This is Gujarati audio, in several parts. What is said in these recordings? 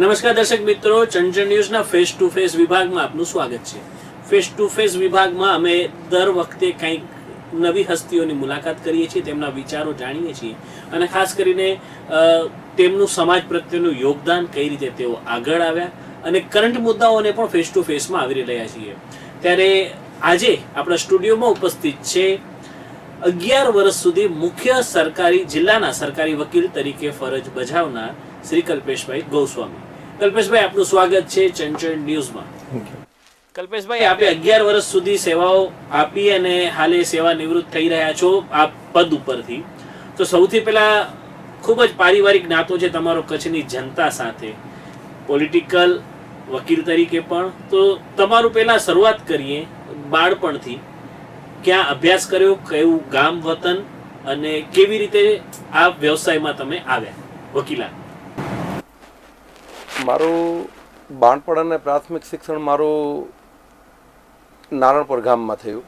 નમસ્કાર દર્શક મિત્રો, ચંચળ ન્યૂઝના ફેસ ટુ ફેસ વિભાગમાં આપનું સ્વાગત છે. ફેસ ટુ ફેસ વિભાગમાં અમે દર વખતે કંઈક નવી હસ્તીઓની મુલાકાત કરીએ છીએ, તેમના વિચારો જાણીએ છીએ અને ખાસ કરીને તેમનું સમાજ પ્રત્યેનું યોગદાન, કઈ રીતે તેઓ આગળ આવ્યા અને કરંટ મુદ્દાઓને પણ ફેસ ટુ ફેસમાં આવરી રહ્યા છીએ. ત્યારે આજે આપણા સ્ટુડિયોમાં ઉપસ્થિત છે 11 વર્ષ સુધી મુખ્ય જિલ્લાના સરકારી વકીલ તરીકે ફરજ બજાવનાર શ્રી કલ્પેશભાઈ ગોસ્વામી. કલ્પેશભાઈ, આપનું સ્વાગત છે ચંચળ ન્યૂઝમાં. કલ્પેશભાઈ, આપે 11 વર્ષ સુધી સેવાઓ આપી અને હાલે સેવા નિવૃત્ત થઈ રહ્યા છો આ પદ ઉપરથી. તો સૌથી પહેલા ખૂબ જ પારિવારિક નાતો છે તમારો કચ્છની જનતા સાથે, પોલિટિકલ વકીલ તરીકે પણ. તો તમારું પહેલા શરૂઆત કરીએ બાળપણથી. ક્યાં અભ્યાસ કર્યો, કયું ગામ વતન અને કેવી રીતે આ વ્યવસાયમાં તમે આવ્યા વકીલા? મારું બાળપણ અને પ્રાથમિક શિક્ષણ મારું નારણપુર ગામમાં થયું.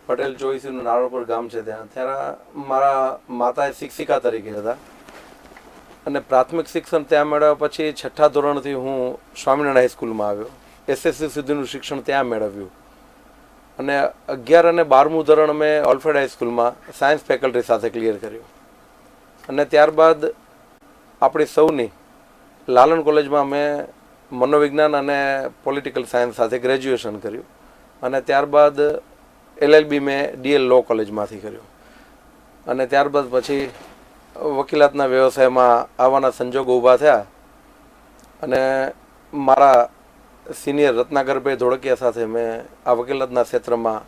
પટેલ ચોવીસીનું નારણપુર ગામ છે ત્યાં. ત્યારે મારા માતા શિક્ષિકા તરીકે હતા અને પ્રાથમિક શિક્ષણ ત્યાં મેળવ્યા પછી 6ઠ્ઠા ધોરણથી હું સ્વામિનારાયણ હાઈસ્કૂલમાં આવ્યો. SSC સુધીનું શિક્ષણ ત્યાં મેળવ્યું અને 11 અને 12મું ધોરણ અમે ઓલ્ફેડ હાઈસ્કૂલમાં સાયન્સ ફેકલ્ટી સાથે ક્લિયર કર્યું અને ત્યારબાદ આપણી સૌની લાલન કોલેજમાં મેં મનોવિજ્ઞાન અને પોલિટિકલ સાયન્સ સાથે ગ્રેજ્યુએશન કર્યું અને ત્યારબાદ LLB મેં DL લો કોલેજમાંથી કર્યું અને ત્યારબાદ પછી વકીલાતના વ્યવસાયમાં આવવાના સંજોગો ઊભા થયા અને મારા સિનિયર રત્નાકરભાઈ ધોળકિયા સાથે મેં આ વકીલાતના ક્ષેત્રમાં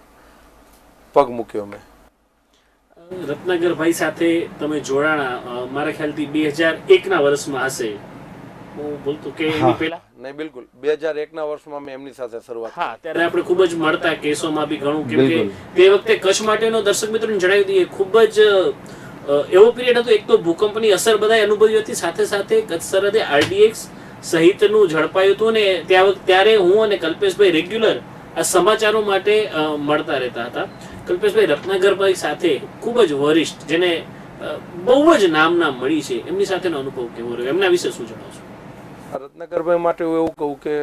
પગ મૂક્યો. મેં રત્નાકરભાઈ સાથે તમે જોડાણા મારા ખ્યાલથી 2001ના વર્ષમાં હશે, હું બોલતો કે એની પહેલા? નહીં, બિલકુલ 2001ના વર્ષમાં મેં એમની સાથે શરૂઆત. હા, ત્યારે આપણે ખૂબ જ મળતા, કેસોમાં બી ઘણું, કેમ કે તે વખતે કચ્છ માટેનો દર્શક મિત્રોને જણાવી દઈએ ખૂબ જ એવો પીરિયડ હતો. એક તો ભૂકંપની અસર બધા અનુભવી હતી, સાથે સાથે કચ્છ સરહદે RDX સહિતનું ઝડપાયું હતું ને ત્યારે હું અને કલ્પેશભાઈ રેગ્યુલર આ સમાચારો માટે મળતા રહેતા હતા. કલ્પેશભાઈ, રત્નાકરભાઈ સાથે ખૂબ જ વરિષ્ઠ, જેને બહુ જ નામના મળી છે, એમની સાથેનો અનુભવ કેવો રહ્યો, એમના વિશે શું જણાવશો? રત્નાકરભાઈ માટે હું એવું કહું કે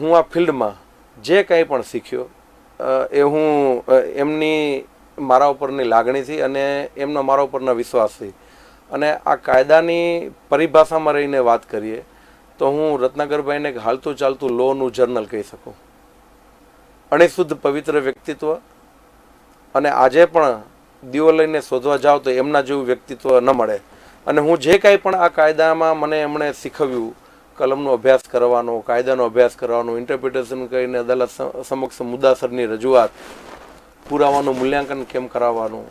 હું આ ફિલ્ડમાં જે કંઈ પણ શીખ્યો એ હું એમની મારા ઉપરની લાગણીથી અને એમનો મારા ઉપરના વિશ્વાસથી અને આ કાયદાની પરિભાષામાં રહીને વાત કરીએ તો હું રત્નાકરભાઈને હાલતું ચાલતું લોનું જર્નલ કહી શકું. અણિશુદ્ધ પવિત્ર વ્યક્તિત્વ અને આજે પણ દીવો લઈને શોધવા જાઓ તો એમના જેવું વ્યક્તિત્વ ન મળે. અને હું જે કાંઈ પણ આ કાયદામાં મને એમણે શીખવ્યું, કલમનો અભ્યાસ કરવાનો, કાયદાનો અભ્યાસ કરવાનો, ઇન્ટરપ્રિટેશન કરીને અદાલત સમક્ષ મુદ્દાસરની રજૂઆત, પુરાવાનું મૂલ્યાંકન કેમ કરાવવાનું,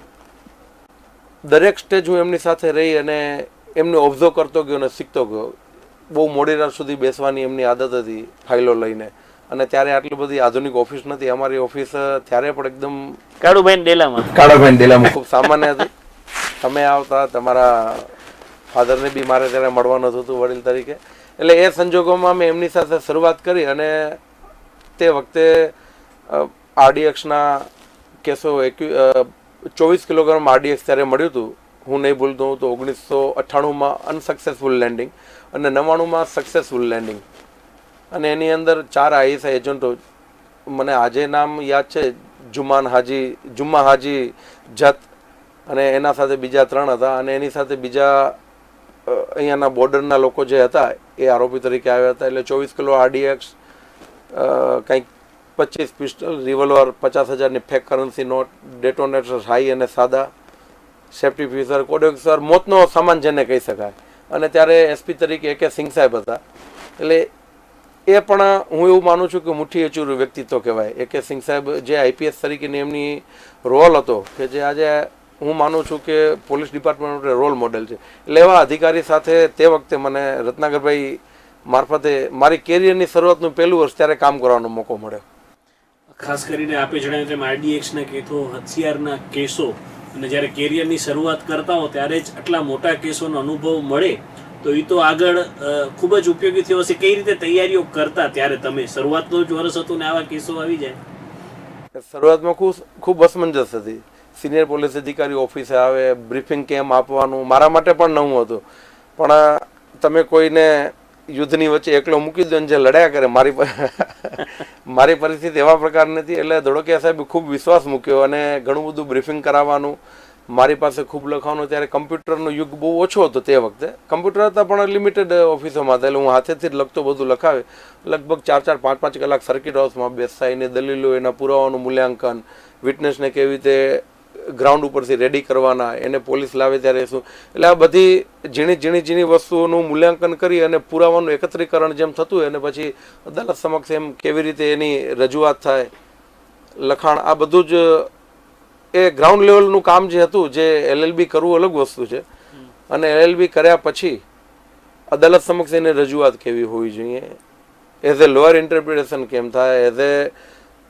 દરેક સ્ટેજ હું એમની સાથે રહી અને એમને ઓબ્ઝર્વ કરતો ગયો અને શીખતો ગયો. બહુ મોડી રાત સુધી બેસવાની એમની આદત હતી ફાઇલો લઈને અને ત્યારે આટલી બધી આધુનિક ઓફિસ નથી. અમારી ઓફિસ ત્યારે પણ એકદમ કાળુભાઈ ડેલામાં ખૂબ સામાન્ય હતી. તમે આવતા, તમારા ફાધરને બી મારે ત્યારે મળવાનું થતું વડીલ તરીકે. એટલે એ સંજોગોમાં મેં એમની સાથે શરૂઆત કરી અને તે વખતે RDXના કેસો 24 કિલોગ્રામ RDX ત્યારે મળ્યું હતું. હું નહીં ભૂલતો તો 1998માં અનસક્સેસફુલ લેન્ડિંગ અને 99માં સક્સેસફુલ લેન્ડિંગ અને એની અંદર 4 ISI એજન્ટો, મને આજે નામ યાદ છે, જુમ્મા હાજી જત અને એના સાથે બીજા 3 હતા અને એની સાથે બીજા અહીંયાના બોર્ડરના લોકો જે હતા એ આરોપી તરીકે આવ્યા હતા. એટલે 24 કિલો RDX, કંઈક 25 પિસ્ટલ, રિવોલ્વર, 50,000ની fake currency note, detonator high અને સાદા, સેફ્ટી ફીચર, કોડેક્સર, મોતનો સામાન જેને કહી શકાય. અને ત્યારે SP તરીકે AK સિંઘ સાહેબ હતા. એટલે એ પણ હું એવું માનું છું કે મુઠ્ઠી અચૂરું વ્યક્તિત્વ કહેવાય. AK સિંઘ સાહેબ જે IPS તરીકેની એમની રોલ હતો કે જે આજે હું માનું છું કે પોલીસ ડિપાર્ટમેન્ટ માટે રોલ મોડેલ છે. એટલે એવા અધિકારી સાથે તે વખતે મને રત્નાકરભાઈ મારફતે મારી કેરિયરની શરૂઆતનું પહેલું વર્ષ ત્યારે કામ કરવાનો મોકો મળ્યો. ખાસ કરીને આપે જણાવ્યું તેમ RDXના કેસો, હથિયારના કેસો, અને જ્યારે કેરિયરની શરૂઆત કરતા હો ત્યારે જ આટલા મોટા કેસોનો અનુભવ મળે તો એ તો આગળ ખૂબ જ ઉપયોગી થયો હશે. કઈ રીતે તૈયારીઓ કરતા ત્યારે તમે? શરૂઆતનું જ વર્ષ હતું ને આવા કેસો આવી જાય? શરૂઆતમાં ખૂબ અસમંજસ હતી. સિનિયર પોલીસ અધિકારી ઓફિસે આવે, બ્રીફિંગ કેમ આપવાનું મારા માટે પણ નવું હતું. પણ તમે કોઈને યુદ્ધની વચ્ચે એકલો મૂકી દો જે લડ્યા કરે મારી પરિસ્થિતિ એવા પ્રકારની હતી. એટલે ધોળકિયા સાહેબે ખૂબ વિશ્વાસ મૂક્યો અને ઘણું બધું બ્રીફિંગ કરાવવાનું, મારી પાસે ખૂબ લખવાનું. ત્યારે કમ્પ્યુટરનો યુગ બહુ ઓછો હતો તે વખતે. કમ્પ્યુટર હતા પણ લિમિટેડ ઓફિસોમાં હતા. એટલે હું હાથેથી જ લખતો, બધું લખાવે. લગભગ 4-4, 5-5 કલાક સર્કિટ હાઉસમાં બેસતા, એની દલીલો, એના પુરાવાનું મૂલ્યાંકન, વિટનેસને કેવી રીતે ગ્રાઉન્ડ ઉપરથી રેડી કરવાના, એને પોલીસ લાવે ત્યારે શું. એટલે આ બધી ઝીણી વસ્તુઓનું મૂલ્યાંકન કરી અને પુરાવાનું એકત્રીકરણ જેમ થતું હોય અને પછી અદાલત સમક્ષ એમ કેવી રીતે એની રજૂઆત થાય, લખાણ, આ બધું જ એ ગ્રાઉન્ડ લેવલનું કામ જે હતું. જે LLB કરવું અલગ વસ્તુ છે અને LLB કર્યા પછી અદાલત સમક્ષ એની રજૂઆત કેવી હોવી જોઈએ, એઝ એ લોયર ઇન્ટરપ્રિટેશન કેમ થાય, એઝ એ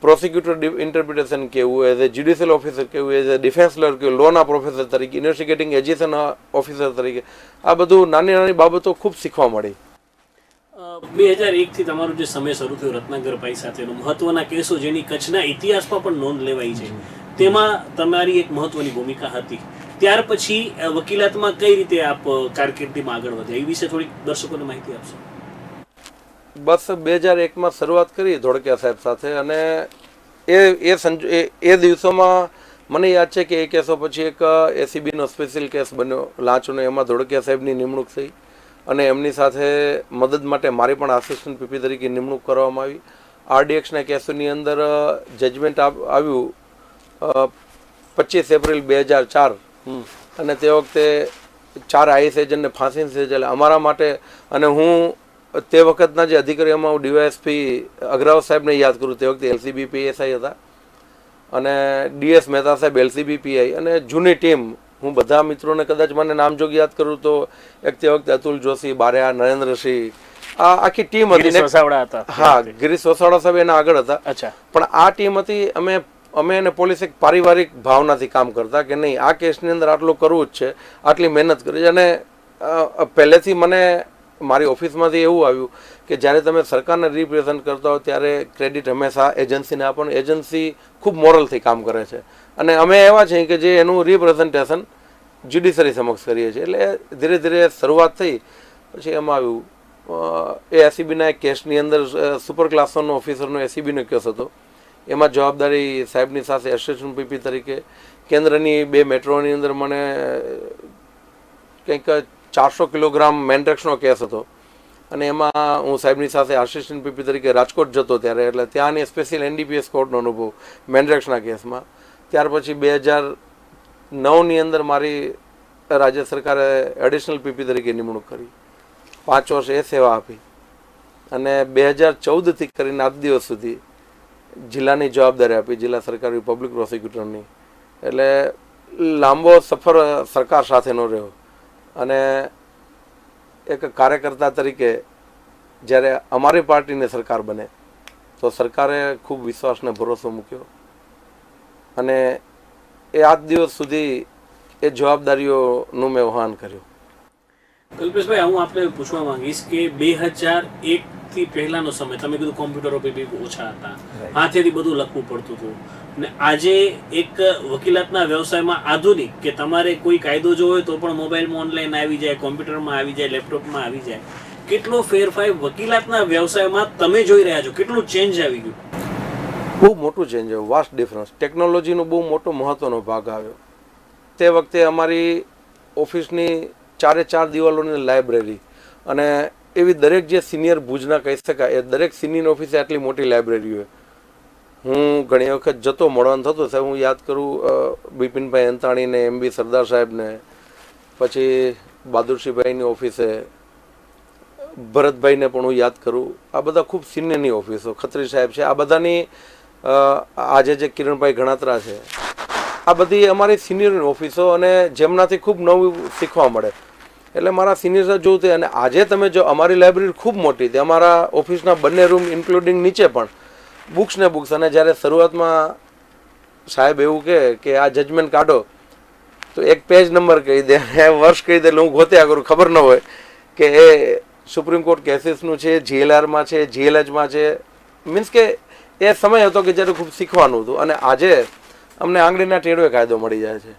પ્રોસિક્યુટર ઇન્ટરપ્રિટેશન કેવું, એઝ એ જ્યુડિશિયલ ઓફિસર કેવું, એઝ એ ડિફેન્સ લોયર કેવું, લોના પ્રોફેસર તરીકે, ઇન્વેસ્ટિગેટિંગ એજન્સી ઓફિસર તરીકે, આ બધું નાની બાબતો ખૂબ શીખવા મળી. 2001 થી તમારો જે સમય શરૂ થયો રત્નાકરભાઈ સાથેનો, મહત્વના કેસો જેની કચ્છના ઇતિહાસમાં પણ નોંધ લેવાઈ છે, તેમાં તમારી એક મહત્વની ભૂમિકા હતી. ત્યાર પછી વકીલાતમાં કઈ રીતે આપ કારકિર્દીમાં આગળ વધ્યા, એ વિશે થોડી દર્શકોને માહિતી આપશો? બસ 2001માં શરૂઆત કરી ધોળકિયા સાહેબ સાથે. અને એ દિવસોમાં મને યાદ છે કે એ કેસો પછી એક ACBનો સ્પેશિયલ કેસ બન્યો લાંચનો. એમાં ધોળકિયા સાહેબની નિમણૂક થઈ અને એમની સાથે મદદ માટે મારી પણ આસિસ્ટન્ટ PP તરીકે નિમણૂક કરવામાં આવી. RDXના કેસોની અંદર જજમેન્ટ આવ્યું 25 એપ્રિલ 2004 અને તે વખતે 4 IS એજન્ટને ફાંસીની સજા અમારા માટે. અને હું તે વખતના જે અધિકારીઓ, એમાં હું DYSP અગ્રવાલ સાહેબને યાદ કરું. તે વખતે LCB PSI હતા અને DS મહેતા સાહેબ LCB PI અને જૂની ટીમ. હું બધા મિત્રોને કદાચ મને નામજોગ યાદ કરું તો એક તે વખતે અતુલ જોશી, બારિયા, નરેન્દ્રસિંહ, આ આખી ટીમ હતી. હા, ગિરીશ વસાવડા સાહેબ એના આગળ હતા. પણ આ ટીમ હતી. અમે અને પોલીસ એક પારિવારિક ભાવનાથી કામ કરતા કે નહીં, આ કેસની અંદર આટલું કરવું જ છે, આટલી મહેનત કરી છે. અને પહેલેથી મને મારી ઓફિસમાંથી એવું આવ્યું કે જ્યારે તમે સરકારને રિપ્રેઝન્ટ કરતા હો ત્યારે ક્રેડિટ હંમેશા એજન્સીને આપો. એજન્સી ખૂબ મોરલથી કામ કરે છે અને અમે એવા છીએ કે જે એનું રિપ્રેઝન્ટેશન જ્યુડિશરી સમક્ષ કરીએ છીએ. એટલે ધીરે ધીરે શરૂઆત થઈ. પછી એમાં આવ્યું એ ACBના એક કેસની અંદર સુપર ક્લાસ 1નો ઓફિસરનો ACBનો કેસ હતો. એમાં જવાબદારી સાહેબની સાથે એસિસ્ટન્ટ PP તરીકે. કેન્દ્રની 2 મેટ્રોની અંદર મને કંઈક 400 કિલોગ્રામ મેન્ડ્રેક્સનો કેસ હતો અને એમાં હું સાહેબની સાથે આસિસ્ટન્ટ PP તરીકે રાજકોટ જતો ત્યારે. એટલે ત્યાંની સ્પેશિયલ NDPS કોર્ટનો અનુભવ મેન્ડ્રેક્સના કેસમાં. ત્યાર પછી 2009ની અંદર મારી રાજ્ય સરકારે એડિશનલ PP તરીકે નિમણૂક કરી. 5 વર્ષ એ સેવા આપી અને 2014થી કરીને આજ દિવસ સુધી જિલ્લાની જવાબદારી આપી, જિલ્લા સરકારી પબ્લિક પ્રોસિક્યુટરની. એટલે લાંબો સફર સરકાર સાથેનો રહ્યો. અને એક કાર્યકર્તા તરીકે જ્યારે અમારી પાર્ટીને સરકાર બને તો સરકારે ખૂબ વિશ્વાસને ભરોસો મૂક્યો અને એ આજ દિવસ સુધી એ જવાબદારીઓનું મેં વહન કર્યું. કલ્પેશભાઈ, હું આપને પૂછવા માંગીશ કે 2001 થી પહેલાનો સમય, તમે કીધું કોમ્પ્યુટરો બી ઓછા હતા, હાથેથી બધું લખવું પડતું હતું, ને આજે એક વકીલાતના વ્યવસાયમાં આધુનિક કે તમારે કોઈ કાયદો જો હોય તો પણ મોબાઈલમાં ઓનલાઈન આવી જાય, કોમ્પ્યુટરમાં આવી જાય, લેપટોપમાં આવી જાય. કેટલો ફેરફાર વકીલાતના વ્યવસાયમાં તમે જોઈ રહ્યા છો? કેટલું ચેન્જ આવી ગયું? બહુ મોટું ચેન્જ આવ્યું, વાસ્ટ ડિફરન્સ. ટેકનોલોજીનો બહુ મોટો મહત્વનો ભાગ આવ્યો. તે વખતે અમારી ઓફિસની 4 દિવાલોની લાઇબ્રેરી અને એવી દરેક જે સિનિયર ભુજના કહી શકાય એ દરેક સિનિયર ઓફિસે આટલી મોટી લાઇબ્રેરી હોય. હું ઘણી વખત જતો, મળવાનું થતું. સાહેબ હું યાદ કરું બિપિનભાઈ અંતાણીને, MB સરદાર સાહેબને, પછી બહાદુરસિંહભાઈની ઓફિસે ભરતભાઈને પણ હું યાદ કરું. આ બધા ખૂબ સિનિયરની ઓફિસો, ખત્રી સાહેબ છે, આ બધાની આજે જે કિરણભાઈ ગણાત્રા છે, આ બધી અમારી સિનિયરની ઓફિસો અને જેમનાથી ખૂબ નવું શીખવા મળે. એટલે મારા સિનિયર જોવું તે. અને આજે તમે જો અમારી લાઇબ્રેરી ખૂબ મોટી હતી, અમારા ઓફિસના બંને રૂમ ઇન્ક્લુડિંગ નીચે પણ બુક્સ ને બુક્સ. અને જ્યારે શરૂઆતમાં સાહેબ એવું કે આ જજમેન્ટ કાઢો તો એક પેજ નંબર કહી દે, વર્ષ કહી દે. એટલે હું ગોત્યા કરું, ખબર ન હોય કે એ સુપ્રીમ કોર્ટ કેસીસનું છે, GLRમાં છે, GLHમાં છે. મીન્સ કે એ સમય હતો કે જ્યારે ખૂબ શીખવાનું હતું. અને આજે અમને આંગળીના ટેડવે કાયદો મળી જાય છે.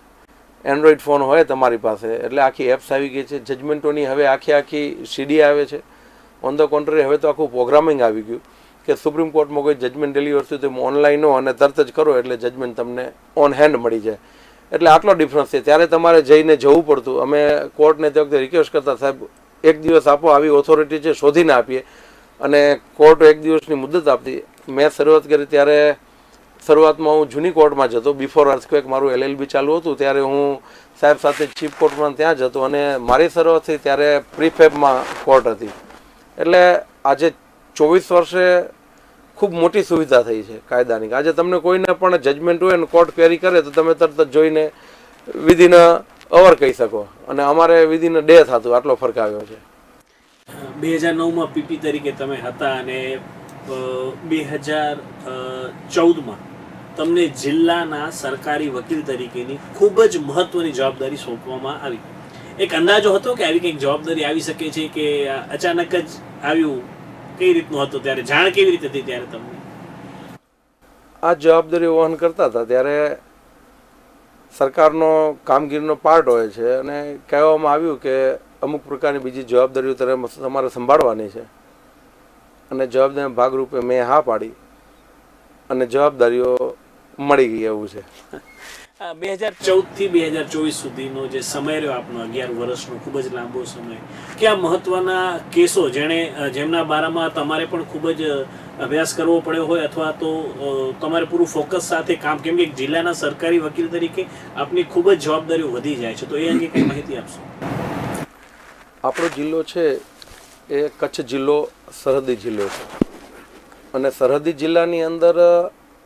એન્ડ્રોઈડ ફોન હોય તમારી પાસે એટલે આખી એપ્સ આવી ગઈ છે. જજમેન્ટોની હવે આખી CD આવે છે ઓન ધ કોન્ટ્રી હવે તો આખું પ્રોગ્રામિંગ આવી ગયું કે સુપ્રીમ કોર્ટમાં કોઈ જજમેન્ટ ડિલિવર થયું તો ઓનલાઈન હો અને તરત જ કરો એટલે જજમેન્ટ તમને ઓન હેન્ડ મળી જાય. એટલે આટલો ડિફરન્સ છે. ત્યારે તમારે જઈને જવું પડતું. અમે કોર્ટને તે વખતે રિક્વેસ્ટ કરતા, સાહેબ એક દિવસ આપો, આવી ઓથોરિટી છે શોધીને આપીએ. અને કોર્ટ એક દિવસની મુદત આપતી. મેં શરૂઆત કરી ત્યારે શરૂઆતમાં હું જૂની કોર્ટમાં જતો. બિફોર અર્થક્વેક મારું LLB ચાલુ હતું ત્યારે હું સાહેબ સાથે ચીફ કોર્ટમાં ત્યાં જતો. અને મારી શરૂઆત થઈ ત્યારે પ્રીફેબમાં કોર્ટ હતી. એટલે આજે 24 વર્ષે ખૂબ મોટી સુવિધા થઈ છે કાયદાની. આજે તમને કોઈને પણ જજમેન્ટ હોય ને કોર્ટ ક્વેરી કરે તો તમે તરત જ જોઈને વિધિન અવર કહી શકો. અને અમારે વિધિન ડે થતું. આટલો ફરક આવ્યો છે. 2009માં પીપી તરીકે તમે હતા અને 2014માં તમને જિલ્લાના સરકારી વકીલ તરીકેની ખૂબ જ મહત્વની જવાબદારી સોંપવામાં આવી. એક અંદાજો હતો કે આવી કંઈક જવાબદારી આવી શકે છે કે અચાનક જ આવ્યું? કઈ રીતનું હતું ત્યારે? જાણ કેવી રીતે હતી ત્યારે તમને? આ જવાબદારી વહન કરતા હતા ત્યારે સરકારનો કામગીરીનો પાર્ટ હોય છે અને કહેવામાં આવ્યું કે અમુક પ્રકારની બીજી જવાબદારીઓ તમારે સંભાળવાની છે. અને જવાબદારીના ભાગરૂપે મેં હા પાડી અને જવાબદારીઓ મળી ગઈ. એવું છે. 2014 થી 2024 સુધીનો જે સમય રહ્યો આપનો, 11 વર્ષનો ખૂબ જ લાંબો સમય, કયા મહત્વના કેસો જેમના બારામાં તમારે પણ ખૂબ જ અભ્યાસ કરવો પડ્યો હોય અથવા તો તમારે પૂરું ફોકસ સાથે કામ, કેમ કે જિલ્લાના સરકારી વકીલ તરીકે આપની ખૂબ જ જવાબદારીઓ વધી જાય છે, તો એ અંગે કઈ માહિતી આપશો? આપણો જિલ્લો છે એ કચ્છ જિલ્લો સરહદી જિલ્લો છે. અને સરહદી જિલ્લાની અંદર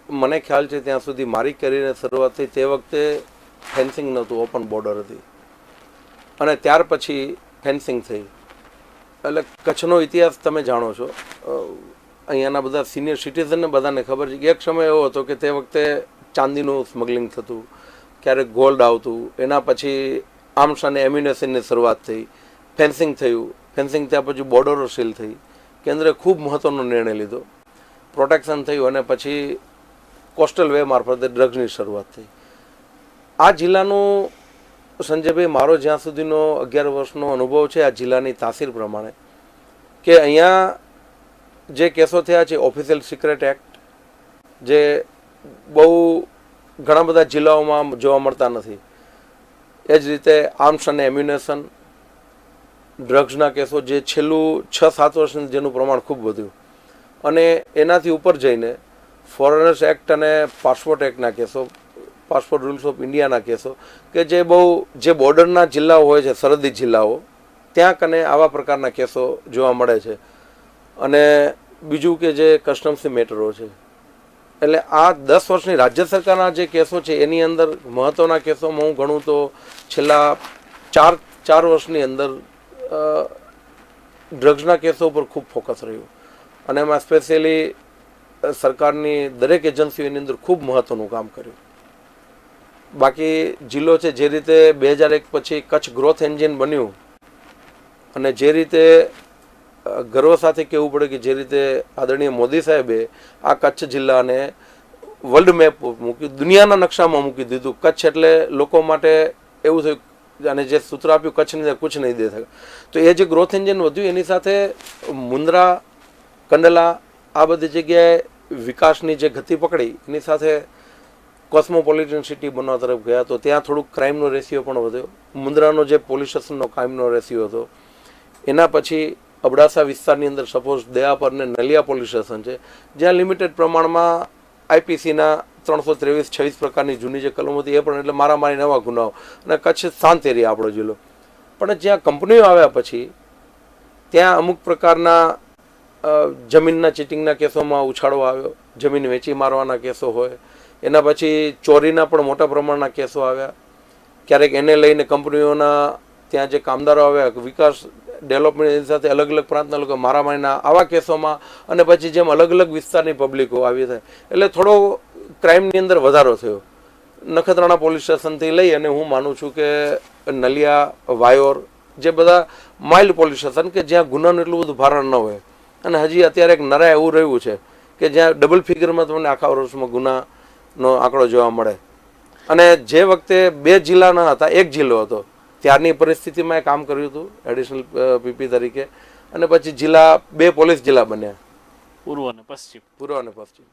મને ખ્યાલ છે ત્યાં સુધી મારી કેરિયરની શરૂઆત થઈ તે વખતે ફેન્સિંગ નહોતું, ઓપન બોર્ડર હતી. અને ત્યાર પછી ફેન્સિંગ થઈ. એટલે કચ્છનો ઇતિહાસ તમે જાણો છો. અહીંયાના બધા સિનિયર સિટીઝનને બધાને ખબર છે કે એક સમય એવો હતો કે તે વખતે ચાંદીનું સ્મગલિંગ થતું, ક્યારેક ગોલ્ડ આવતું. એના પછી આર્મ્સ અને એમ્યુનેશનની શરૂઆત થઈ, ફેન્સિંગ થયું. ફેન્સિંગ થયા પછી બોર્ડરો સીલ થઈ. કેન્દ્રે ખૂબ મહત્ત્વનો નિર્ણય લીધો, પ્રોટેક્શન થયું. અને પછી કોસ્ટલ વે મારફતે ડ્રગ્સની શરૂઆત થઈ. આ જિલ્લાનું સંજયભાઈ, મારો જ્યાં સુધીનો 11 વર્ષનો અનુભવ છે આ જિલ્લાની તાસીર પ્રમાણે, કે અહીંયા જે કેસો થયા છે ઓફિશિયલ સિક્રેટ એક્ટ, જે બહુ ઘણા બધા જિલ્લાઓમાં જોવા મળતા નથી. એ જ રીતે આર્મ્સ અને એમ્યુનેશન, ડ્રગ્સના કેસો જે છેલ્લું 6-7 વર્ષથી જેનું પ્રમાણ ખૂબ વધ્યું. અને એનાથી ઉપર જઈને ફોરેનર્સ એક્ટ અને પાસપોર્ટ એક્ટના કેસો, પાસપોર્ટ રૂલ્સ ઓફ ઇન્ડિયાના કેસો, કે જે બોર્ડરના જિલ્લાઓ હોય છે, સરહદી જિલ્લાઓ, ત્યાં કને આવા પ્રકારના કેસો જોવા મળે છે. અને બીજું કે જે કસ્ટમ્સની મેટરો છે. એટલે આ 10 વર્ષની રાજ્ય સરકારના જે કેસો છે એની અંદર મહત્ત્વના કેસોમાં હું ગણું તો છેલ્લા 4 વર્ષની અંદર ડ્રગ્સના કેસો ઉપર ખૂબ ફોકસ રહ્યું. અને એમાં સ્પેશિયલી સરકારની દરેક એજન્સીઓની અંદર ખૂબ મહત્ત્વનું કામ કર્યું. બાકી જિલ્લો છે જે રીતે 2001 પછી કચ્છ ગ્રોથ એન્જિન બન્યું, અને જે રીતે ગર્વ સાથે કહેવું પડે કે જે રીતે આદરણીય મોદી સાહેબે આ કચ્છ જિલ્લાને વર્લ્ડ મેપ મૂક્યું, દુનિયાના નકશામાં મૂકી દીધું. કચ્છ એટલે લોકો માટે એવું થયું, અને જે સૂત્ર આપ્યું કચ્છની કુછ નહીં દે શકે. તો એ જે ગ્રોથ એન્જિન વધ્યું એની સાથે મુન્દ્રા, કંડલા, આ બધી જગ્યાએ વિકાસની જે ગતિ પકડી, એની સાથે કોસ્મોપોલિટન સિટી બનવા તરફ ગયા. તો ત્યાં થોડુંક ક્રાઇમનો રેશિયો પણ વધ્યો. મુન્દ્રાનો જે પોલીસ સ્ટેશનનો ક્રાઇમનો રેશિયો હતો, એના પછી અબડાસા વિસ્તારની અંદર સપોઝ દયાપર ને નલિયા પોલીસ સ્ટેશન છે, જ્યાં લિમિટેડ પ્રમાણમાં IPCના 323-26 પ્રકારની જૂની જે કલમો હતી એ પણ, એટલે મારામારી નવા ગુનાઓ. અને કચ્છ શાંત એરિયા આપણો જિલ્લો. પણ જ્યાં કંપનીઓ આવ્યા પછી ત્યાં અમુક પ્રકારના જમીનના ચીટિંગના કેસોમાં ઉછાળો આવ્યો, જમીન વેચી મારવાના કેસો હોય. એના પછી ચોરીના પણ મોટા પ્રમાણના કેસો આવ્યા. ક્યારેક એને લઈને કંપનીઓના ત્યાં જે કામદારો આવ્યા, વિકાસ ડેવલપમેન્ટ સાથે અલગ અલગ પ્રાંતના લોકો મારામારીના આવા કેસોમાં, અને પછી જેમ અલગ અલગ વિસ્તારની પબ્લિકો આવી થાય, એટલે થોડો ક્રાઇમની અંદર વધારો થયો. નખત્રાણા પોલીસ સ્ટેશનથી લઈ અને હું માનું છું કે નલિયા, વાયોર, જે બધા માઇલ્ડ પોલીસ સ્ટેશન કે જ્યાં ગુનાનું એટલું બધું ભારણ ન હોય. અને હજી અત્યારે એક નરા એવું રહ્યું છે કે જ્યાં ડબલ ફિગરમાં તમને આખા વર્ષમાં ગુનાનો આંકડો જોવા મળે. અને જે વખતે 2 જિલ્લાના હતા, 1 જિલ્લો હતો, ત્યારની પરિસ્થિતિમાં એ કામ કર્યું હતું એડિશનલ PP તરીકે. અને પછી જિલ્લા 2 પોલીસ જિલ્લા બન્યા, પૂર્વ અને પશ્ચિમ. પૂર્વ અને પશ્ચિમ.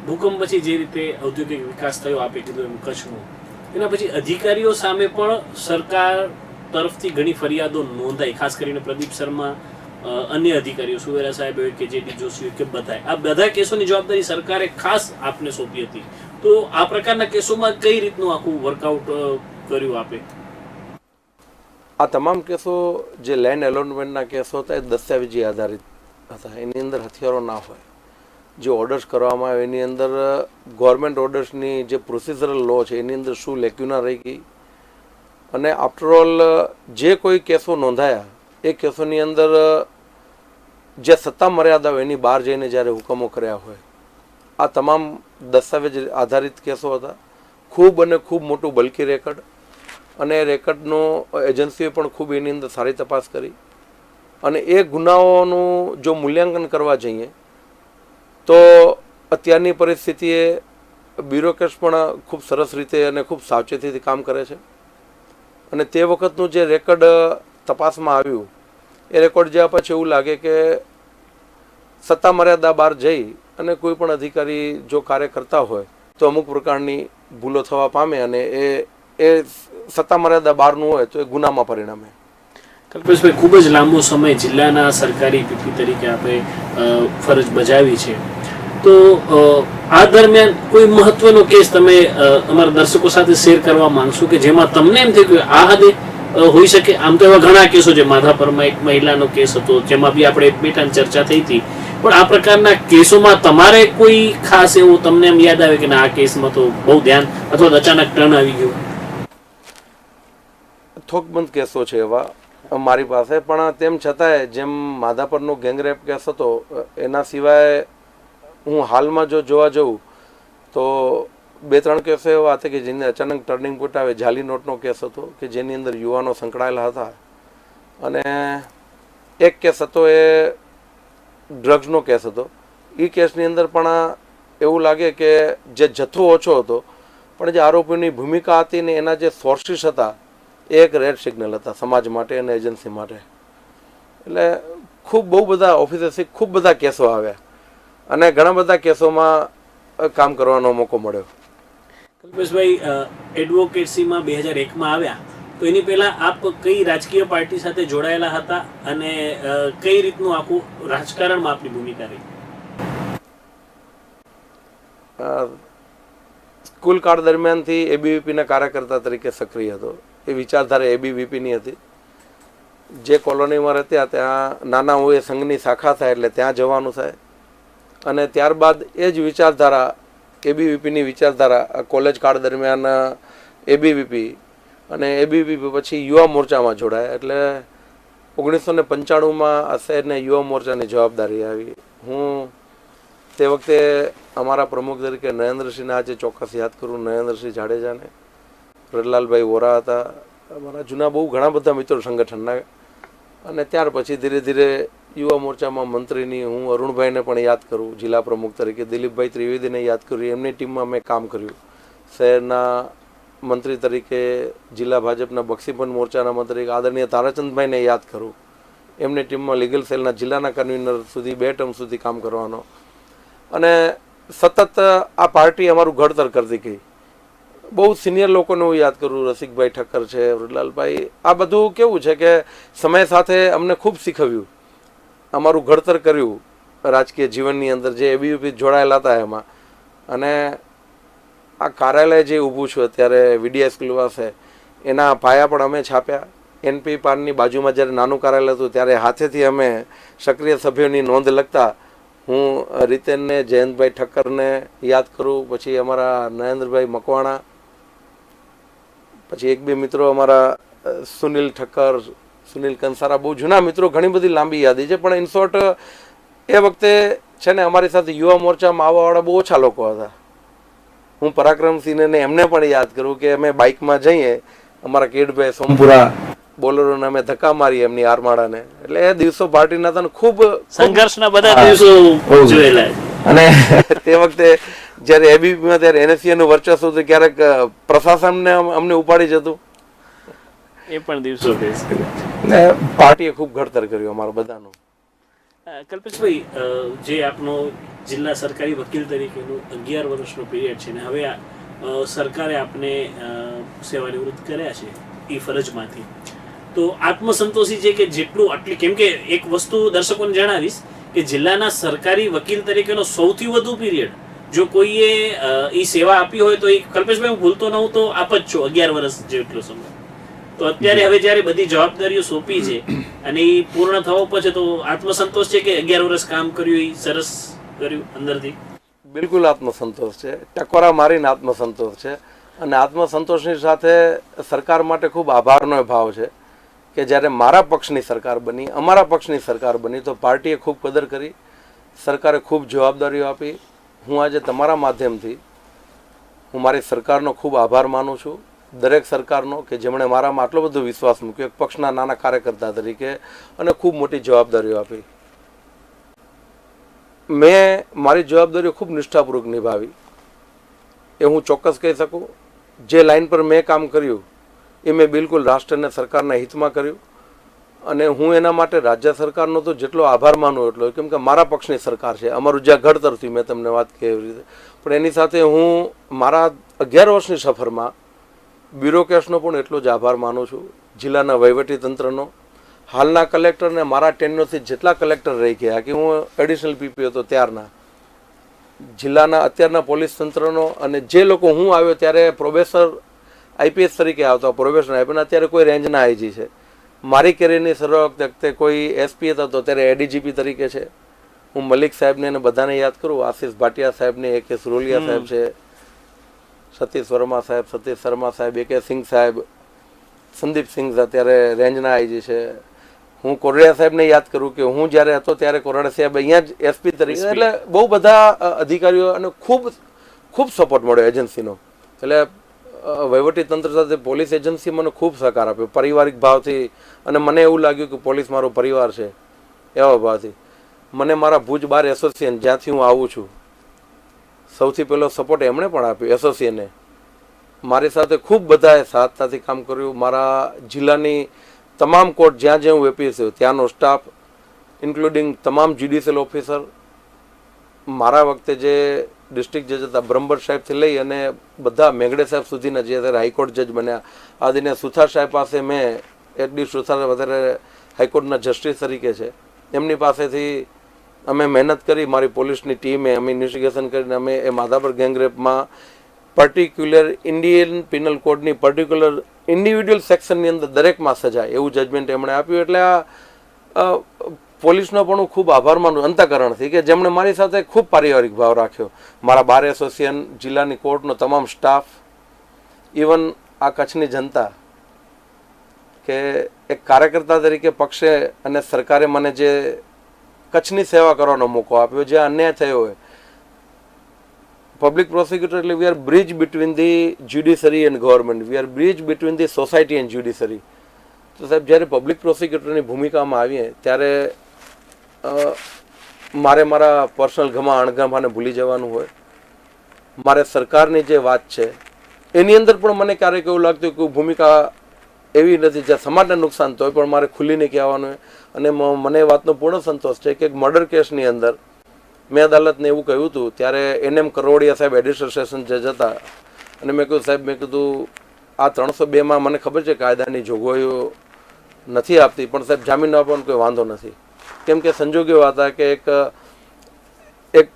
ભૂકંપ પછી જે રીતે ઔદ્યોગિક વિકાસ થયો આપે કીધું એમ કચ્છનો, એના પછી અધિકારીઓ સામે પણ સરકાર તરફથી ઘણી ફરિયાદો નોંધાઈ, ખાસ કરીને પ્રદીપ શર્મા, અન્ય અધિકારીઓ સુવેરા સાહેબ હોય કે જેડી જોશી હોય કે બધાય, આ બધા કેસોની જવાબદારી સરકારે ખાસ આપને સોંપી હતી. તો આ પ્રકારના કેસોમાં કઈ રીતનું આખું વર્કઆઉટ કર્યું આપે? આ તમામ કેસો જે લેન્ડ એલોટમેન્ટના કેસો હતા એ દસ્તાવેજી આધારિત હતા. એની અંદર હથિયારો ના હોય. જે ઓર્ડર્સ કરવામાં આવે એની અંદર ગવર્મેન્ટ ઓર્ડર્સની જે પ્રોસિજરલ લો છે એની અંદર શું લેક્યુના રહી ગઈ, અને આફ્ટરઓલ જે કોઈ કેસો નોંધાયા એ કેસોની અંદર જે સત્તા મર્યાદાઓ એની બહાર જઈને જ્યારે હુકમો કર્યા હોય, આ તમામ દસ્તાવેજ આધારિત કેસો હતા. ખૂબ અને ખૂબ મોટું બલ્કી રેકર્ડ, અને એ રેકર્ડનો એજન્સીએ પણ ખૂબ એની અંદર સારી તપાસ કરી. અને એ ગુનાઓનું જો મૂલ્યાંકન કરવા જઈએ તો અત્યારની પરિસ્થિતિએ બ્યુરોક્રેટ્સ પણ ખૂબ સરસ રીતે અને ખૂબ સાવચેતીથી કામ કરે છે. અને તે વખતનું જે રેકર્ડ તપાસમાં આવ્યું એ રેકોર્ડ જોયા પછી એવું લાગે કે સત્તા મર્યાદા બહાર જઈ અને કોઈ પણ અધિકારી જો કાર્ય કરતા હોય તો અમુક પ્રકારની ભૂલો થવા પામે, અને એ સત્તા મર્યાદા બહારનું હોય તો એ ગુનામાં પરિણમે. કલ્પેશભાઈ, ખૂબ જ લાંબો સમય જિલ્લાના સરકારી પીપી તરીકે આપણે ફરજ બજાવી છે, તો આ દરમિયાન કોઈ મહત્વનો કેસ તમે અમારા દર્શકો સાથે શેર કરવા માંગશો કે જેમાં તમને એમ થયું કે આ હદે હોઈ શકે? આમ તો એવા ઘણા કેસો છે, માધાપરમાં એક મહિલાનો કેસ હતો જેમાં બી આપણે એકબીજાની ચર્ચા થઈ હતી, પણ આ પ્રકારના કેસોમાં તમારે કોઈ ખાસ એવું તમને એમ યાદ આવે કે ના આ કેસમાં તો બહુ ધ્યાન અથવા અચાનક ટર્ન આવી ગયું? થોકબંધ કેસો છે એવા મારી પાસે, પણ તેમ છતાંય જેમ માધાપરનો ગેંગરેપ કેસ હતો એના સિવાય હું હાલમાં જો જોવા જઉં તો 2-3 કેસો એવા હતા કે જેને અચાનક ટર્નિંગ પોઈન્ટ આવે. જાલી નોટનો કેસ હતો કે જેની અંદર યુવાનો સંકળાયેલા હતા, અને એક કેસ હતો એ ડ્રગ્સનો કેસ હતો. એ કેસની અંદર પણ એવું લાગે કે જે જથ્થો ઓછો હતો પણ જે આરોપીની ભૂમિકા હતી ને એના જે સોર્સિસ હતા એ એક રેડ સિગ્નલ હતા સમાજ માટે અને એજન્સી માટે. એટલે બહુ બધા ઓફિસરથી ખૂબ બધા કેસો આવ્યા અને ઘણા બધા કેસોમાં કામ કરવાનો મોકો મળ્યો. કલ્પેશભાઈ, એડવોકેસીમાં 2001માં આવ્યા, તો એની પહેલા આપ કઈ રાજકીય પાર્ટી સાથે જોડાયેલા હતા અને કઈ રીતનું આખું રાજકારણમાં આપની ભૂમિકા રહી? સ્કૂલ કાળ દરમિયાનથી એબીવીપીના કાર્યકર્તા તરીકે સક્રિય હતો. એ વિચારધારા એબીવીપીની હતી. જે કોલોનીમાં રહેતા ત્યાં નાના હોય સંઘની શાખા થાય એટલે ત્યાં જવાનું થાય, અને ત્યારબાદ એ જ વિચારધારા એબીવીપીની વિચારધારા કોલેજ કાળ દરમિયાન એબીવીપી, અને એબીવીપી પછી યુવા મોરચામાં જોડાયા. એટલે 1995માં આ શહેરને યુવા મોરચાની જવાબદારી આવી. હું તે વખતે અમારા પ્રમુખ તરીકે નરેન્દ્રસિંહને આજે ચોક્કસ યાદ કરું, નરેન્દ્રસિંહ જાડેજાને, રડલાલભાઈ વોરા હતા, અમારા જૂના બહુ ઘણા બધા મિત્રો સંગઠનના. અને ત્યાર પછી ધીરે ધીરે યુવા મોરચામાં મંત્રીની હું અરુણભાઈને પણ યાદ કરું જિલ્લા પ્રમુખ તરીકે, દિલીપભાઈ ત્રિવેદીને યાદ કરું, એમની ટીમમાં મેં કામ કર્યું. શહેરના મંત્રી તરીકે જિલ્લા ભાજપના બક્ષીપંચ મોરચાના મંત્રી આદરણીય તારાચંદભાઈને યાદ કરું, એમની ટીમમાં લીગલ સેલના જિલ્લાના કન્વીનર સુધી 2 ટર્મ સુધી કામ કરવાનો. અને સતત આ પાર્ટી અમારું ઘડતર કરતી ગઈ. બહુ સિનિયર લોકોને હું યાદ કરું, રસિકભાઈ ઠક્કર છે, વૃદલાલભાઈ. આ બધું કેવું છે કે સમય સાથે અમને ખૂબ શીખવ્યું, અમારું ઘડતર કર્યું રાજકીય જીવનની અંદર જે એબીવીપી જોડાયેલા હતા એમાં. અને આ કાર્યાલય જે ઊભું છું અત્યારે વીડીઆઈ સ્કૂલ પાસે, એના પાયા પણ અમે છાપ્યા. એનપી પાનની બાજુમાં જ્યારે નાનું કાર્યાલય હતું ત્યારે હાથેથી અમે સક્રિય સભ્યોની નોંધ લખતા. હું રીતેનને, જયંતભાઈ ઠક્કરને યાદ કરું, પછી અમારા નરેન્દ્રભાઈ મકવાણા, પછી 1-2 મિત્રો અમારા સુનિલ ઠક્કર, સુનિલ કંસારા, બહુ જૂના મિત્રો, ઘણી બધી લાંબી યાદી છે. પણ ઇન શોર્ટ એ વખતે છે ને અમારી સાથે યુવા મોરચામાં આવવાવાળા બહુ ઓછા લોકો હતા. હું પરાક્રમસિંહને એમને પણ યાદ કરું કે અમે બાઇકમાં જઈએ, અમારા કિડભાઈ સોમપુરા બોલરોને અમે ધક્કા મારીએ એમની આરમાળાને. એટલે એ દિવસો પાર્ટીના હતા, ખૂબ સંઘર્ષના બધા દિવસો જોયેલા. અને તે વખતે જ્યારે એબીપીમાં ત્યારે એનએસસીનું વર્ચસ્વ હતું, ક્યારેક પ્રશાસનને અમને ઉપાડી જતું. એ પણ દિવસો ફેસ કર્યા ને પાર્ટીએ ખૂબ ઘડતર કર્યું અમારા બધાનું. કલ્પેશભાઈ, જે આપનો જિલ્લા સરકારી વકીલ તરીકેનું 11 વર્ષનો પીરિયડ છે ને હવે સરકારે આપને સેવા નિવૃત્ત કર્યા છે એ ફરજમાંથી, તો આત્મસંતોષી છે કે જેટલું આટલી, કેમ કે એક વસ્તુ દર્શકોને જણાવીશ કે જિલ્લાના સરકારી વકીલ તરીકેનો સૌથી વધુ પીરિયડ જો કોઈએ એ સેવા આપી હોય તો એ કલ્પેશભાઈ, હું ભૂલતો ન હોઉં તો આપ જ છો, 11 વર્ષ જેટલો સમય. તો અત્યારે હવે જ્યારે બધી જવાબદારીઓ સોંપી છે અને એ પૂર્ણ થવા પછી તો આત્મસંતોષ છે કે 11 વર્ષ કામ કર્યું એ સરસ કર્યું અંદરથી? બિલકુલ આત્મસંતોષ છે, ટકોરા મારીને આત્મસંતોષ છે. અને આત્મસંતોષની સાથે સરકાર માટે ખૂબ આભારનો ભાવ છે કે જ્યારે મારા પક્ષની સરકાર બની, અમારા પક્ષની સરકાર બની તો પાર્ટીએ ખૂબ કદર કરી, સરકારે ખૂબ જવાબદારીઓ આપી. હું આજે તમારા માધ્યમથી હું મારી સરકારનો ખૂબ આભાર માનું છું, દરેક સરકારનો કે જેમણે મારામાં આટલો બધો વિશ્વાસ મૂક્યો એક પક્ષના નાના કાર્યકર્તા તરીકે અને ખૂબ મોટી જવાબદારીઓ આપી. મેં મારી જવાબદારીઓ ખૂબ નિષ્ઠાપૂર્વક નિભાવી એ હું ચોક્કસ કહી શકું. જે લાઈન પર મેં કામ કર્યું એ મેં બિલકુલ રાષ્ટ્ર અને સરકારના હિતમાં કર્યું અને હું એના માટે રાજ્ય સરકારનો તો જેટલો આભાર માનું એટલો, કેમ કે મારા પક્ષની સરકાર છે, અમારું જ્યાં ઘડતર થયું મેં તમને વાત કરી એવી રીતે. પણ એની સાથે હું મારા 11 વર્ષની સફરમાં બ્યુરોક્રેટ્સનો પણ એટલો જ આભાર માનું છું, જિલ્લાના વહીવટીતંત્રનો, હાલના કલેક્ટરને, મારા ટેન્યુરથી જેટલા કલેક્ટર રહી ગયા કે હું એડિશનલ પીપી હતો ત્યારના, જિલ્લાના અત્યારના પોલીસ તંત્રનો, અને જે લોકો હું આવ્યો ત્યારે પ્રોબેસર આઈપીએસ તરીકે આવતા પ્રોબેશન આપ્યા, અત્યારે કોઈ રેન્જના આઈજી છે. મારી કેરિયરની શરૂઆત વખતે કોઈ એસપી હતા તો ત્યારે એડીજીપી તરીકે છે. હું મલિક સાહેબને અને બધાને યાદ કરું, આશીષ ભાટિયા સાહેબને, AK સુરોલિયા સાહેબ છે, સતીશ વર્મા સાહેબ, સતીશ શર્મા સાહેબ, AK સિંઘ સાહેબ, સંદીપ સિંઘ અત્યારે રેન્જના આઈજી છે. હું કોરડિયા સાહેબને યાદ કરું કે હું જ્યારે હતો ત્યારે કોરડિયા સાહેબ અહીંયા જ એસપી તરીકે, એટલે બહુ બધા અધિકારીઓ અને ખૂબ ખૂબ સપોર્ટ મળ્યો એજન્સીનો. એટલે વહીવટી તંત્ર સાથે પોલીસ એજન્સી મને ખૂબ સહકાર આપ્યો પારિવારિક ભાવથી, અને મને એવું લાગ્યું કે પોલીસ મારો પરિવાર છે એવા ભાવથી. મને મારા ભુજ બાર એસોસિએશન જ્યાંથી હું આવું છું સૌથી પહેલો સપોર્ટ એમણે પણ આપ્યો, એસોસિએશને. મારી સાથે ખૂબ બધાએ સાથતાથી કામ કર્યું. મારા જિલ્લાની તમામ કોર્ટ જ્યાં જ્યાં હું એપીએસ થયો ત્યાંનો સ્ટાફ ઇન્ક્લુડિંગ તમામ જ્યુડિશિયલ ઓફિસર, મારા વખતે જે ડિસ્ટ્રિક્ટ જજ હતા બ્રહ્મભટ્ટ સાહેબથી લઈ અને બધા મેઘડે સાહેબ સુધીના જે અત્યારે હાઈકોર્ટ જજ બન્યા, આદિને સુથાર સાહેબ પાસે મેં એચડી સુથાર વધારે હાઈકોર્ટના જસ્ટિસ તરીકે છે, એમની પાસેથી અમે મહેનત કરી. મારી પોલીસની ટીમે અમે ઇન્વેસ્ટિગેશન કરીને અમે એ માધાપર ગેંગરેપમાં પર્ટિક્યુલર ઇન્ડિયન પિનલ કોડની પર્ટિક્યુલર ઇન્ડિવિડ્યુઅલ સેક્શનની અંદર દરેકમાં સજા એવું જજમેન્ટ એમણે આપ્યું. એટલે આ પોલીસનો પણ હું ખૂબ આભાર માનું અંતઃકરણથી કે જેમણે મારી સાથે ખૂબ પારિવારિક ભાવ રાખ્યો. મારા બાર એસોસિએશન, જિલ્લાની કોર્ટનો તમામ સ્ટાફ, ઇવન આ કચ્છની જનતા, કે એક કાર્યકર્તા તરીકે પક્ષે અને સરકારે મને જે કચ્છની સેવા કરવાનો મોકો આપ્યો, જે અન્યાય થયો હોય. પબ્લિક પ્રોસિક્યુટર એટલે we are bridge between the judiciary and government, we are bridge between the society and judiciary. તો સાહેબ જ્યારે પબ્લિક પ્રોસિક્યુટરની ભૂમિકામાં આવીએ ત્યારે મારે મારા પર્સનલ ગમા અણગમાને ભૂલી જવાનું હોય. મારે સરકારની જે વાત છે એની અંદર પણ મને ક્યારેક એવું લાગતું કે ભૂમિકા એવી નથી જ્યાં સમાજને નુકસાન તો પણ મારે ખુલીને કહેવાનું હોય. અને મને એ વાતનો પૂર્ણ સંતોષ છે કે એક મર્ડર કેસની અંદર મેં અદાલતને એવું કહ્યું હતું ત્યારે NM કરોડિયા સાહેબ એડિશનલ સેશન જજ હતા, અને મેં કહ્યું સાહેબ, મેં કીધું આ 302માં મને ખબર છે કાયદાની જોગવાઈઓ નથી આપતી, પણ સાહેબ જામીન આપવાનો કોઈ વાંધો નથી. કેમ કે સંજોગ એવા હતા કે એક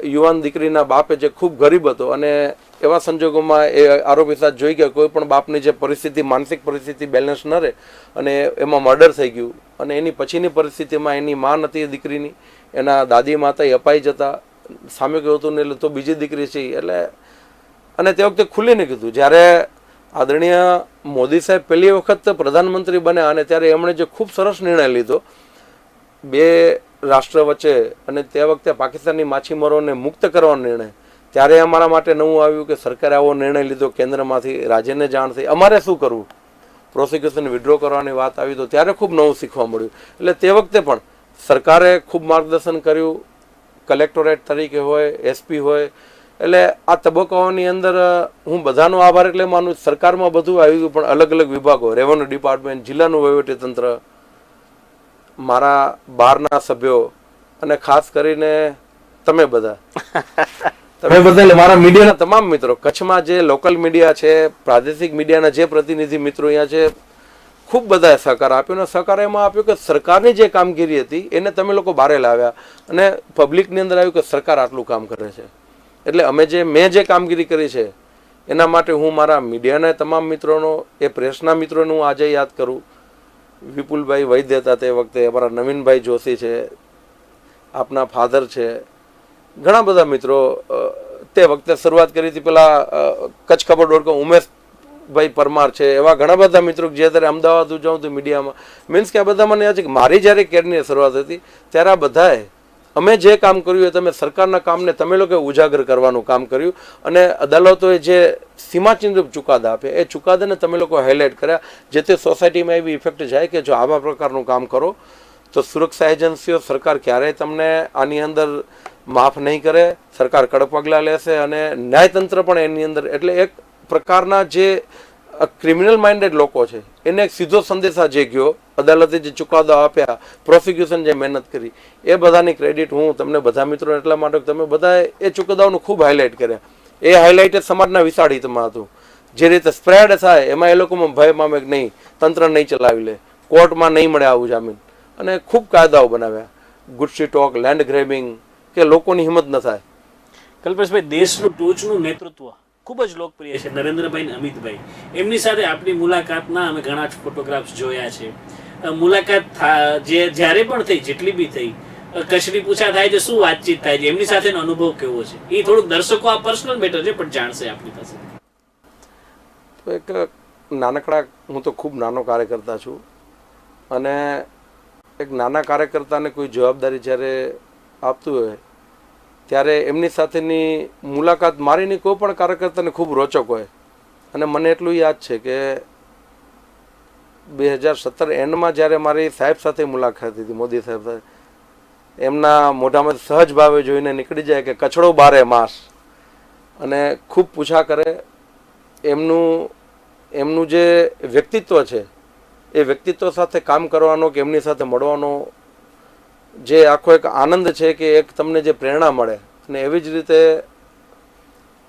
યુવાન દીકરીના બાપે જે ખૂબ ગરીબ હતો અને એવા સંજોગોમાં એ આરોપી સાથે જોઈ ગયા કોઈ પણ બાપની જે પરિસ્થિતિ, માનસિક પરિસ્થિતિ બેલેન્સ ન રહે અને એમાં મર્ડર થઈ ગયું, અને એની પછીની પરિસ્થિતિમાં એની માં નથી દીકરીની, એના દાદી માતા એ અપાઈ જતા, સામે કહ્યું હતું ને એટલે તો બીજી દીકરી છે. એટલે અને તે વખતે ખુલીને કીધું જ્યારે આદરણીય મોદી સાહેબ પહેલી વખત પ્રધાનમંત્રી બન્યા અને ત્યારે એમણે જે ખૂબ સરસ નિર્ણય લીધો બે રાષ્ટ્ર વચ્ચે, અને તે વખતે પાકિસ્તાની માછીમારોને મુક્ત કરવાનો નિર્ણય, ત્યારે અમારા માટે નવું આવ્યું કે સરકારે આવો નિર્ણય લીધો કેન્દ્રમાંથી, રાજ્યને જાણ થઈ, અમારે શું કરવું, પ્રોસિક્યુશન વિડ્રો કરવાની વાત આવી તો ત્યારે ખૂબ નવું શીખવા મળ્યું. એટલે તે વખતે પણ સરકારે ખૂબ માર્ગદર્શન કર્યું, કલેક્ટોરેટ તરીકે હોય, SP હોય, એટલે આ તબક્કાઓની અંદર હું બધાનો આભાર એટલે માનું, સરકારમાં બધું આવી ગયું, પણ અલગ અલગ વિભાગો, રેવન્યુ ડિપાર્ટમેન્ટ, જિલ્લાનું વહીવટીતંત્ર, મારા બહારના સભ્યો અને ખાસ કરીને તમે બધા એટલે મારા મીડિયાના તમામ મિત્રો, કચ્છમાં જે લોકલ મીડિયા છે, પ્રાદેશિક મીડિયાના જે પ્રતિનિધિ મિત્રો અહીંયા છે, ખૂબ બધાએ સહકાર આપ્યો. અને સહકાર એમાં આપ્યો કે સરકારની જે કામગીરી હતી એને તમે લોકો બહાર લાવ્યા અને પબ્લિકની અંદર આવ્યું કે સરકાર આટલું કામ કરે છે. એટલે મેં જે કામગીરી કરી છે એના માટે હું મારા મીડિયાના તમામ મિત્રોનો, એ પ્રેસના મિત્રોને હું આજે યાદ કરું. વિપુલભાઈ વૈદ્ય હતા તે વખતે, અમારા નવીનભાઈ જોશી છે, આપના ફાધર છે, ઘણા બધા મિત્રો તે વખતે શરૂઆત કરી હતી. પેલા કચ્છ ખબર ઉમેશભાઈ પરમાર છે, એવા ઘણા બધા મિત્રો જે અત્યારે અમદાવાદ જાઉં તો મીડિયામાં, મીન્સ કે આ બધા મને યાદ છે કે મારી જ્યારે કેરિયરની શરૂઆત હતી ત્યારે આ બધાએ અમે જે કામ કર્યું એ તમે સરકારના કામને તમે લોકોએ ઉજાગર કરવાનું કામ કર્યું. અને અદાલતોએ જે સીમાચિહ્ન ચુકાદા આપ્યા એ ચુકાદાને તમે લોકો હાઇલાઇટ કર્યા, જે તે સોસાયટીમાં એવી ઇફેક્ટ જાય કે જો આવા પ્રકારનું કામ કરો તો સુરક્ષા એજન્સીઓ, સરકાર ક્યારેય તમને આની અંદર માફ નહીં કરે, સરકાર કડક પગલાં લેશે. અને ન્યાયતંત્ર પણ એની અંદર, એટલે એક પ્રકારના જે ક્રિમિનલ માઇન્ડેડ લોકો છે એને એક સીધો સંદેશા જે ગયો, અદાલતે જે ચુકાદા આપ્યા, પ્રોસિક્યુશન જે મહેનત કરી, એ બધાની ક્રેડિટ હું તમને બધા મિત્રો એટલા માટે તમે બધાએ એ ચુકાદાઓનું ખૂબ હાઇલાઇટ કર્યા. એ હાઇલાઇટ સમાજના વિશાળ હિતમાં હતું. જે રીતે સ્પ્રેડ થાય એમાં એ લોકોમાં ભય પામે કે નહીં, તંત્ર નહીં ચલાવી લે, કોર્ટમાં નહીં મળે આવું જામીન, અને ખૂબ કાયદાઓ બનાવ્યા. ગુડ્સી ટોક, લેન્ડ ગ્રેબિંગ, કે લોકોની હિંમત ન થાય. કલ્પેશભાઈ, દેશનું ટોચનું નેતૃત્વ ખૂબ જ લોકપ્રિય છે, નરેન્દ્રભાઈ અને અમિતભાઈ. એમની સાથે આપણી મુલાકાતના અમે ઘણા જ ફોટોગ્રાફ્સ જોયા છે. મુલાકાત જ્યારે પણ થઈ, જેટલી બી થઈ, કચ્છની પૂછા થાય છે, શું વાતચીત થાય છે, એમની સાથેનો અનુભવ કેવો છે, એ થોડુંક દર્શકો આ પર્સનલ મેટર છે પણ જાણશે આપણી પાસે. તો એક નાનકડા, હું તો ખૂબ નાનો કાર્યકર્તા છું, અને એક નાના કાર્યકર્તાને કોઈ જવાબદારી જ્યારે આપતું હોય ત્યારે એમની સાથેની મુલાકાત મારીની કોઈ પણ કાર્યકર્તાને ખૂબ રોચક હોય. અને મને એટલું યાદ છે કે 2017 એન્ડમાં જ્યારે મારી સાહેબ સાથે મુલાકાત હતી, મોદી સાહેબ સાથે, એમના મોઢામાં સહજ ભાવે જોઈને નીકળી જાય કે કચડો બારે માસ, અને ખૂબ પૂછા કરે. એમનું જે વ્યક્તિત્વ છે એ વ્યક્તિત્વ સાથે કામ કરવાનો કે એમની સાથે મળવાનો જે આખો એક આનંદ છે, કે એક તમને જે પ્રેરણા મળે. અને એવી જ રીતે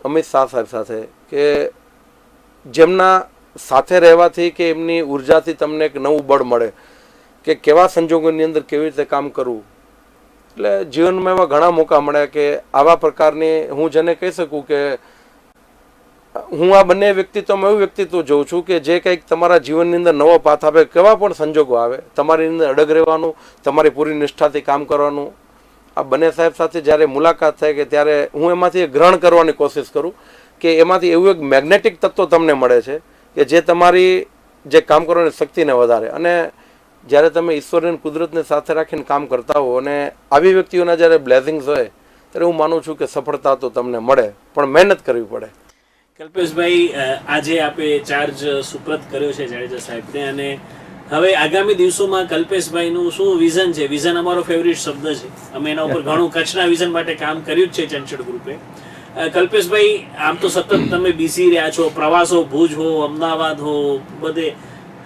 અમિત શાહ સાહેબ સાથે, કે જેમના સાથે રહેવાથી કે એમની ઉર્જાથી તમને એક નવું બળ મળે કે કેવા સંજોગોની અંદર કેવી રીતે કામ કરવું. એટલે જીવનમાં એવા ઘણા મોકા મળ્યા કે આવા પ્રકારની, હું જેને કહી શકું કે હું આ બંને વ્યક્તિત્વમાં એવું વ્યક્તિત્વ જોઉં છું કે જે કંઈક તમારા જીવનની અંદર નવો પાથ આપે, કેવા પણ સંજોગો આવે, તમારી અંદર અડગ રહેવાનું, તમારી પૂરી નિષ્ઠાથી કામ કરવાનું. આ બંને સાહેબ સાથે જ્યારે મુલાકાત થાય કે ત્યારે હું એમાંથી ગ્રહણ કરવાની કોશિશ કરું કે એમાંથી એવું એક મેગ્નેટિક તત્વ તમને મળે છે કે જે તમારી જે કામ કરવાની શક્તિને વધારે. અને જ્યારે તમે ઈશ્વરની કુદરતને સાથે રાખીને કામ કરતા હો અને આવી વ્યક્તિઓના જ્યારે બ્લેસિંગ્સ હોય ત્યારે હું માનું છું કે સફળતા તો તમને મળે, પણ મહેનત કરવી પડે. કલ્પેશભાઈ, આજે આપે ચાર્જ સુપ્રત કર્યો છે જાડેજા સાહેબને, અને હવે આગામી દિવસોમાં કલ્પેશભાઈનું શું વિઝન છે? વિઝન અમારો ફેવરિટ શબ્દ છે, અમે એના ઉપર ઘણું કચ્છના વિઝન માટે કામ કર્યું જ છે ચંચળ ગ્રુપે. કલ્પેશભાઈ, આમ તો સતત તમે બીસી રહ્યા છો, પ્રવાસો, ભુજ હો, અમદાવાદ હો, બધે.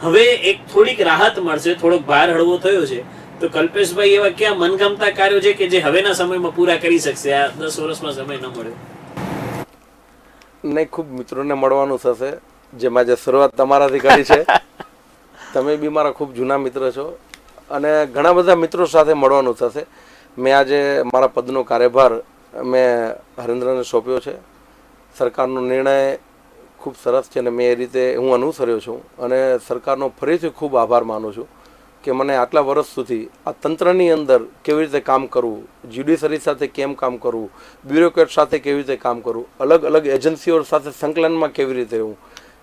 હવે એક થોડીક રાહત મળશે, થોડોક ભાર હળવો થયો છે, તો કલ્પેશભાઈ એવા ક્યાં મનગમતા કાર્યો છે કે જે હવેના સમયમાં પૂરા કરી શકશે? આ 10 વર્ષમાં સમય ન મળ્યો. નહીં, ખૂબ મિત્રોને મળવાનું થશે, જેમાં જે શરૂઆત તમારાથી કરી છે. તમે બી મારા ખૂબ જૂના મિત્ર છો, અને ઘણા બધા મિત્રો સાથે મળવાનું થશે. મેં આજે મારા પદનો કાર્યભાર મેં હરેન્દ્રને સોંપ્યો છે. સરકારનો નિર્ણય ખૂબ સરસ છે અને મેં એ રીતે હું અનુસર્યો છું, અને સરકારનો ફરીથી ખૂબ આભાર માનું છું કે મને આટલા વર્ષ સુધી આ તંત્રની અંદર કેવી રીતે કામ કરવું, જ્યુડિશરી સાથે કેમ કામ કરવું, બ્યુરોક્રેટ સાથે કેવી રીતે કામ કરવું, અલગ અલગ એજન્સીઓ સાથે સંકલનમાં કેવી રીતે હું,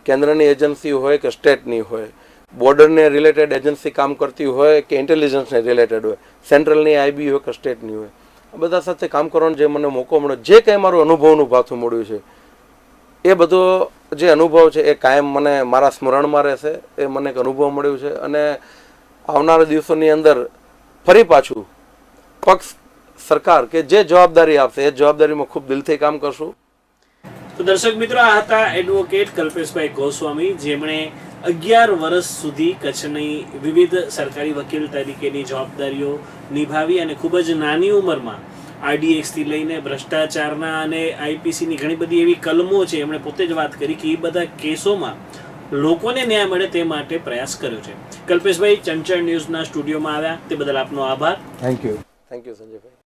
કેન્દ્રની એજન્સી હોય કે સ્ટેટની હોય, બોર્ડરને રિલેટેડ એજન્સી કામ કરતી હોય કે ઇન્ટેલિજન્સને રિલેટેડ હોય, સેન્ટ્રલની આઈબી હોય કે સ્ટેટની હોય, આ બધા સાથે કામ કરવાનો જે મને મોકો મળ્યો, જે કંઈ મારું અનુભવનું ભાથું મળ્યું છે, એ બધો જે અનુભવ છે એ કાયમ મને મારા સ્મરણમાં રહેશે. એ મને એક અનુભવ મળ્યું છે, અને આવનારા દિવસોની અંદર ફરી પાછું પક્ષ સરકાર કે જે જવાબદારી આપશે એ જવાબદારીમાં ખૂબ દિલથી કામ કરશું. તો દર્શક મિત્રો, આ હતા એડવોકેટ કલ્પેશભાઈ ગોસ્વામી, જેમણે 11 વર્ષ સુધી કચ્છની વિવિધ સરકારી વકીલ તરીકેની જવાબદારીઓ નિભાવી અને ખૂબ જ નાની ઉંમરમાં RDX થી લઈને ભ્રષ્ટાચારના અને IPC ની ઘણી બધી એવી કલમો છે, એમણે પોતે જ વાત કરી કે એ બધા કેસોમાં લોકોને ન્યાય મળે તે માટે પ્રયાસ કર્યો છે. કલ્પેશભાઈ ચંચળ ન્યૂઝના સ્ટુડિયોમાં આવ્યા તે બદલ આપનો આભાર. Thank you Sanjaybhai.